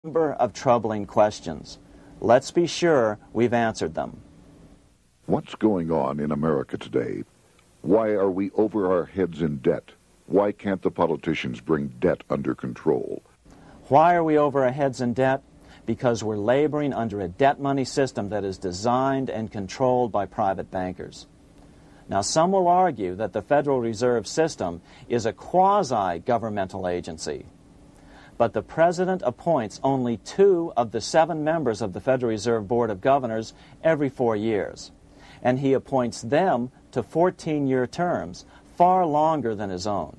Number of troubling questions. Let's be sure we've answered them. What's going on in America today? Why are we over our heads in debt? Why can't the politicians bring debt under control? Why are we over our heads in debt? Because we're laboring under a debt money system that is designed and controlled by private bankers. Now, some will argue that the Federal Reserve System is a quasi-governmental agency. But the President appoints only 2 of the 7 members of the Federal Reserve Board of Governors every 4 years. And he appoints them to 14-year terms, far longer than his own.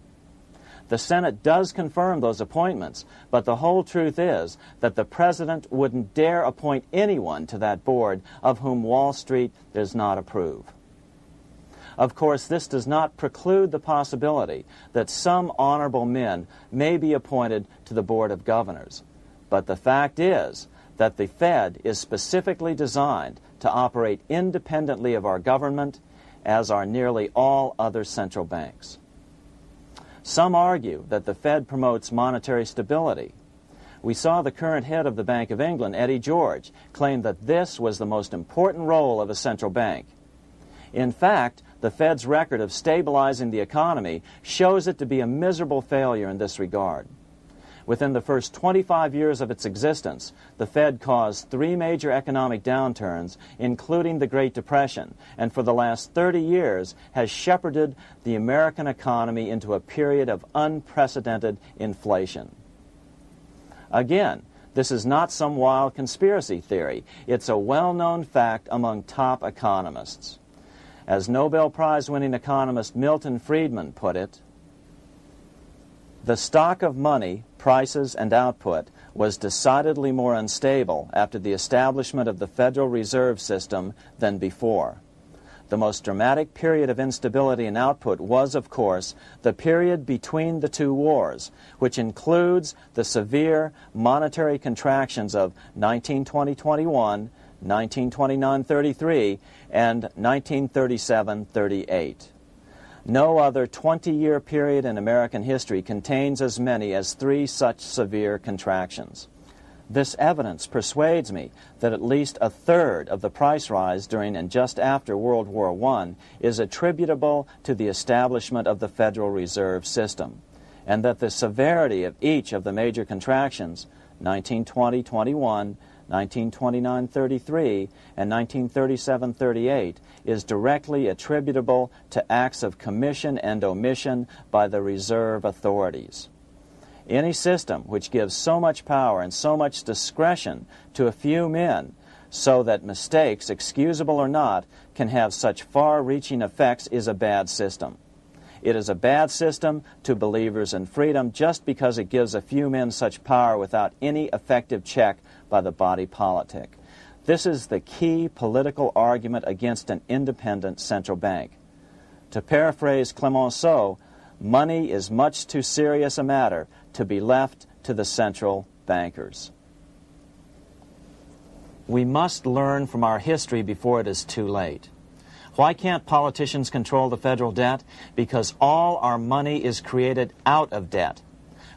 The Senate does confirm those appointments, but the whole truth is that the President wouldn't dare appoint anyone to that board of whom Wall Street does not approve. Of course, this does not preclude the possibility that some honorable men may be appointed to the Board of Governors. But the fact is that the Fed is specifically designed to operate independently of our government, as are nearly all other central banks. Some argue that the Fed promotes monetary stability. We saw the current head of the Bank of England, Eddie George, claim that this was the most important role of a central bank. In fact, the Fed's record of stabilizing the economy shows it to be a miserable failure in this regard. Within the first 25 years of its existence, the Fed caused 3 major economic downturns, including the Great Depression, and for the last 30 years has shepherded the American economy into a period of unprecedented inflation. Again, this is not some wild conspiracy theory. It's a well-known fact among top economists. As Nobel Prize-winning economist Milton Friedman put it, the stock of money, prices, and output was decidedly more unstable after the establishment of the Federal Reserve System than before. The most dramatic period of instability in output was, of course, the period between the 2 wars, which includes the severe monetary contractions of 1920-21, 1929-33, and 1937-38. No other 20-year period in American history contains as many as 3 such severe contractions. This evidence persuades me that at least a third of the price rise during and just after World War I is attributable to the establishment of the Federal Reserve System, and that the severity of each of the major contractions, 1920-21, 1929-33, and 1937-38, is directly attributable to acts of commission and omission by the reserve authorities. Any system which gives so much power and so much discretion to a few men so that mistakes, excusable or not, can have such far-reaching effects is a bad system. It is a bad system to believers in freedom just because it gives a few men such power without any effective check by the body politic. This is the key political argument against an independent central bank. To paraphrase Clemenceau, money is much too serious a matter to be left to the central bankers. We must learn from our history before it is too late. Why can't politicians control the federal debt? Because all our money is created out of debt.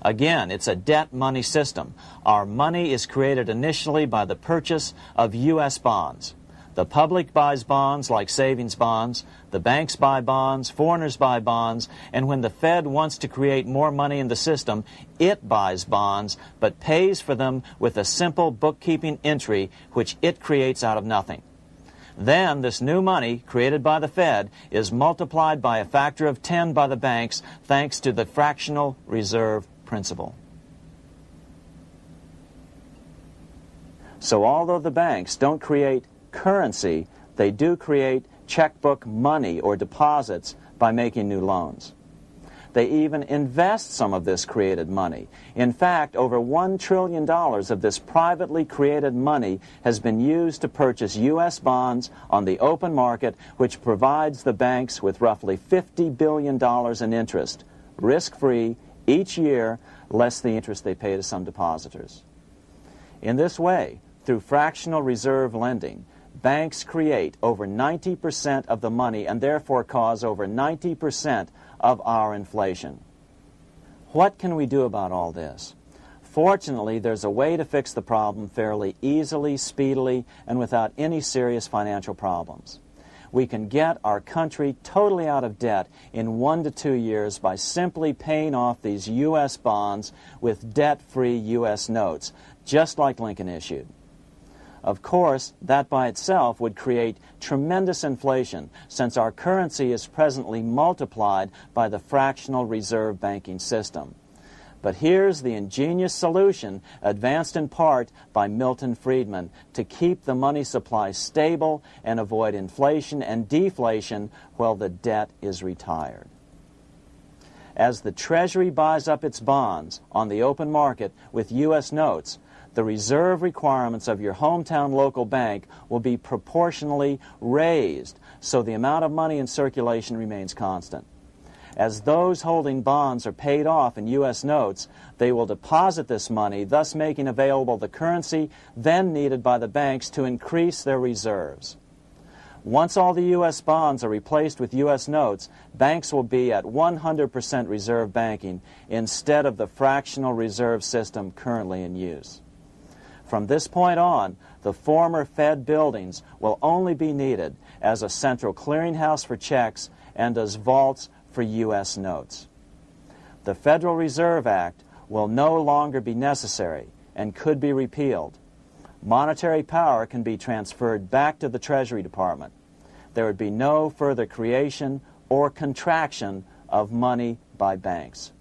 Again, it's a debt money system. Our money is created initially by the purchase of U.S. bonds. The public buys bonds like savings bonds, the banks buy bonds, foreigners buy bonds, and when the Fed wants to create more money in the system, it buys bonds, but pays for them with a simple bookkeeping entry which it creates out of nothing. Then this new money, created by the Fed, is multiplied by a factor of 10 by the banks thanks to the fractional reserve principle. So although the banks don't create currency, they do create checkbook money or deposits by making new loans. They even invest some of this created money. In fact, over $1 trillion of this privately created money has been used to purchase U.S. bonds on the open market, which provides the banks with roughly $50 billion in interest, risk-free, each year, less the interest they pay to some depositors. In this way, through fractional reserve lending, banks create over 90% of the money and therefore cause over 90% of our inflation. What can we do about all this? Fortunately, there's a way to fix the problem fairly easily, speedily, and without any serious financial problems. We can get our country totally out of debt in 1 to 2 years by simply paying off these U.S. bonds with debt-free U.S. notes, just like Lincoln issued. Of course, that by itself would create tremendous inflation, since our currency is presently multiplied by the fractional reserve banking system. But here's the ingenious solution, advanced in part by Milton Friedman, to keep the money supply stable and avoid inflation and deflation while the debt is retired. As the Treasury buys up its bonds on the open market with U.S. notes, the reserve requirements of your hometown local bank will be proportionally raised, so the amount of money in circulation remains constant. As those holding bonds are paid off in U.S. notes, they will deposit this money, thus making available the currency then needed by the banks to increase their reserves. Once all the U.S. bonds are replaced with U.S. notes, banks will be at 100% reserve banking instead of the fractional reserve system currently in use. From this point on, the former Fed buildings will only be needed as a central clearinghouse for checks and as vaults for U.S. notes. The Federal Reserve Act will no longer be necessary and could be repealed. Monetary power can be transferred back to the Treasury Department. There would be no further creation or contraction of money by banks.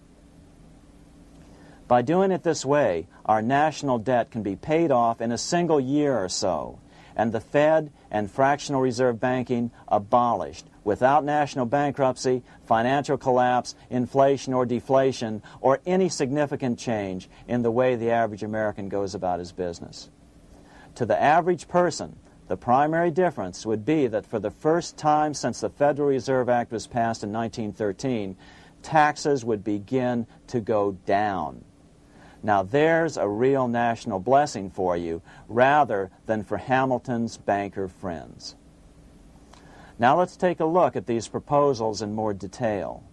By doing it this way, our national debt can be paid off in a single year or so, and the Fed and fractional reserve banking abolished, without national bankruptcy, financial collapse, inflation or deflation, or any significant change in the way the average American goes about his business. To the average person, the primary difference would be that for the first time since the Federal Reserve Act was passed in 1913, taxes would begin to go down. Now there's a real national blessing for you, rather than for Hamilton's banker friends. Now let's take a look at these proposals in more detail.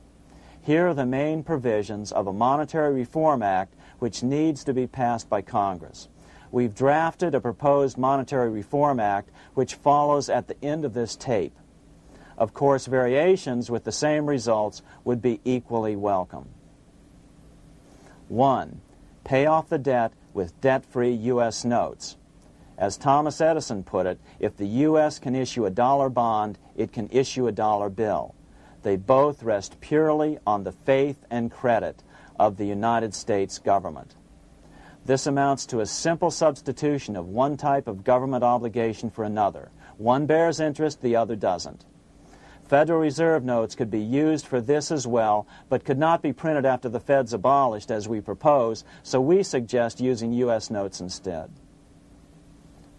Here are the main provisions of a Monetary Reform Act which needs to be passed by Congress. We've drafted a proposed Monetary Reform Act which follows at the end of this tape. Of course, variations with the same results would be equally welcome. 1. Pay off the debt with debt-free U.S. notes. As Thomas Edison put it, if the U.S. can issue a dollar bond, it can issue a dollar bill. They both rest purely on the faith and credit of the United States government. This amounts to a simple substitution of one type of government obligation for another. One bears interest, the other doesn't. Federal Reserve notes could be used for this as well, but could not be printed after the Fed's abolished as we propose, so we suggest using U.S. notes instead.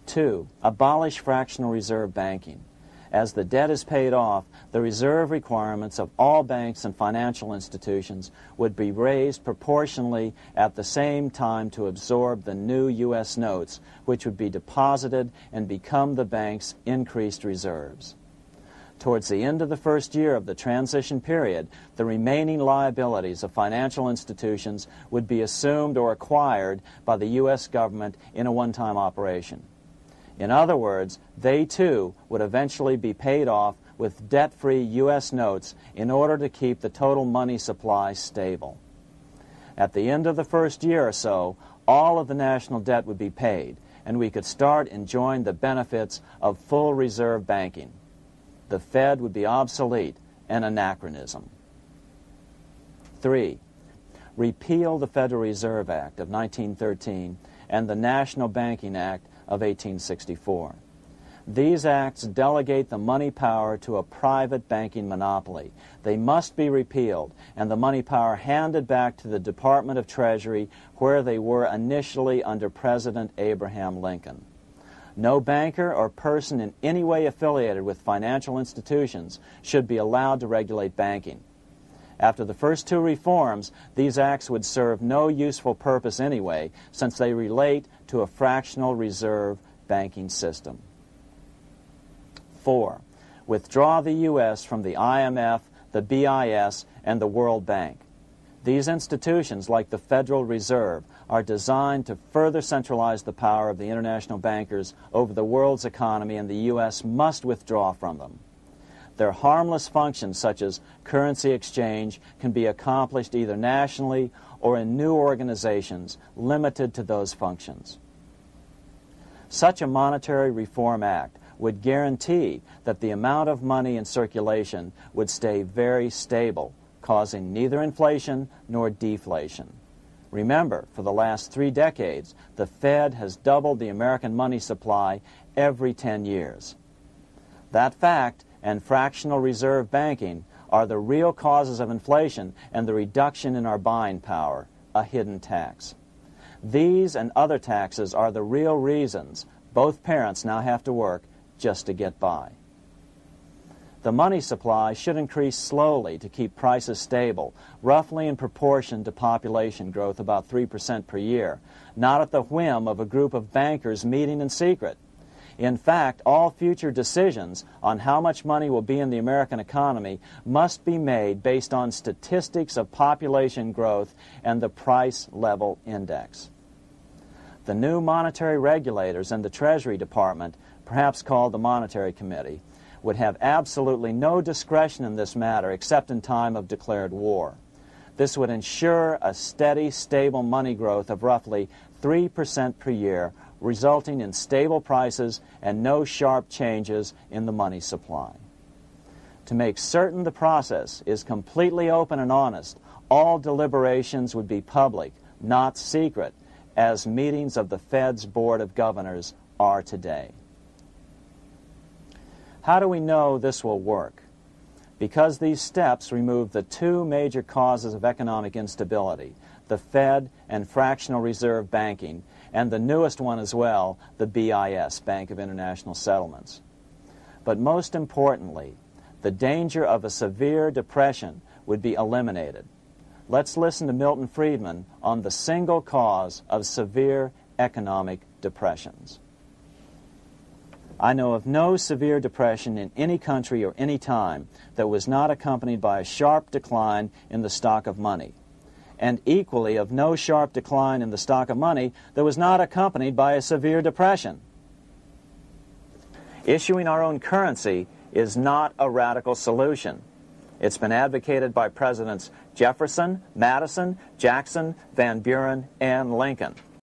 2. Abolish fractional reserve banking. As the debt is paid off, the reserve requirements of all banks and financial institutions would be raised proportionally at the same time to absorb the new U.S. notes, which would be deposited and become the bank's increased reserves. Towards the end of the first year of the transition period, the remaining liabilities of financial institutions would be assumed or acquired by the U.S. government in a one-time operation. In other words, they too would eventually be paid off with debt-free U.S. notes in order to keep the total money supply stable. At the end of the first year or so, all of the national debt would be paid, and we could start enjoying the benefits of full reserve banking. The Fed would be obsolete, an anachronism. 3. Repeal the Federal Reserve Act of 1913 and the National Banking Act of 1864. These acts delegate the money power to a private banking monopoly. They must be repealed, and the money power handed back to the Department of Treasury, where they were initially under President Abraham Lincoln. No banker or person in any way affiliated with financial institutions should be allowed to regulate banking. After the first two reforms, these acts would serve no useful purpose anyway, since they relate to a fractional reserve banking system. 4. Withdraw the U.S. from the IMF, the BIS, and the World Bank. These institutions, like the Federal Reserve, are designed to further centralize the power of the international bankers over the world's economy, and the U.S. must withdraw from them. Their harmless functions, such as currency exchange, can be accomplished either nationally or in new organizations limited to those functions. Such a monetary reform act would guarantee that the amount of money in circulation would stay very stable, causing neither inflation nor deflation. Remember, for the last 3 decades, the Fed has doubled the American money supply every 10 years. That fact and fractional reserve banking are the real causes of inflation and the reduction in our buying power, a hidden tax. These and other taxes are the real reasons both parents now have to work just to get by. The money supply should increase slowly to keep prices stable, roughly in proportion to population growth, about 3% per year, not at the whim of a group of bankers meeting in secret. In fact, all future decisions on how much money will be in the American economy must be made based on statistics of population growth and the price level index. The new monetary regulators and the Treasury Department, perhaps called the Monetary Committee, would have absolutely no discretion in this matter except in time of declared war. This would ensure a steady, stable money growth of roughly 3% per year, resulting in stable prices and no sharp changes in the money supply. To make certain the process is completely open and honest, all deliberations would be public, not secret, as meetings of the Fed's Board of Governors are today. How do we know this will work? Because these steps remove the 2 major causes of economic instability, the Fed and fractional reserve banking, and the newest one as well, the BIS, Bank of International Settlements. But most importantly, the danger of a severe depression would be eliminated. Let's listen to Milton Friedman on the single cause of severe economic depressions. I know of no severe depression in any country or any time that was not accompanied by a sharp decline in the stock of money, and equally of no sharp decline in the stock of money that was not accompanied by a severe depression. Issuing our own currency is not a radical solution. It's been advocated by Presidents Jefferson, Madison, Jackson, Van Buren, and Lincoln.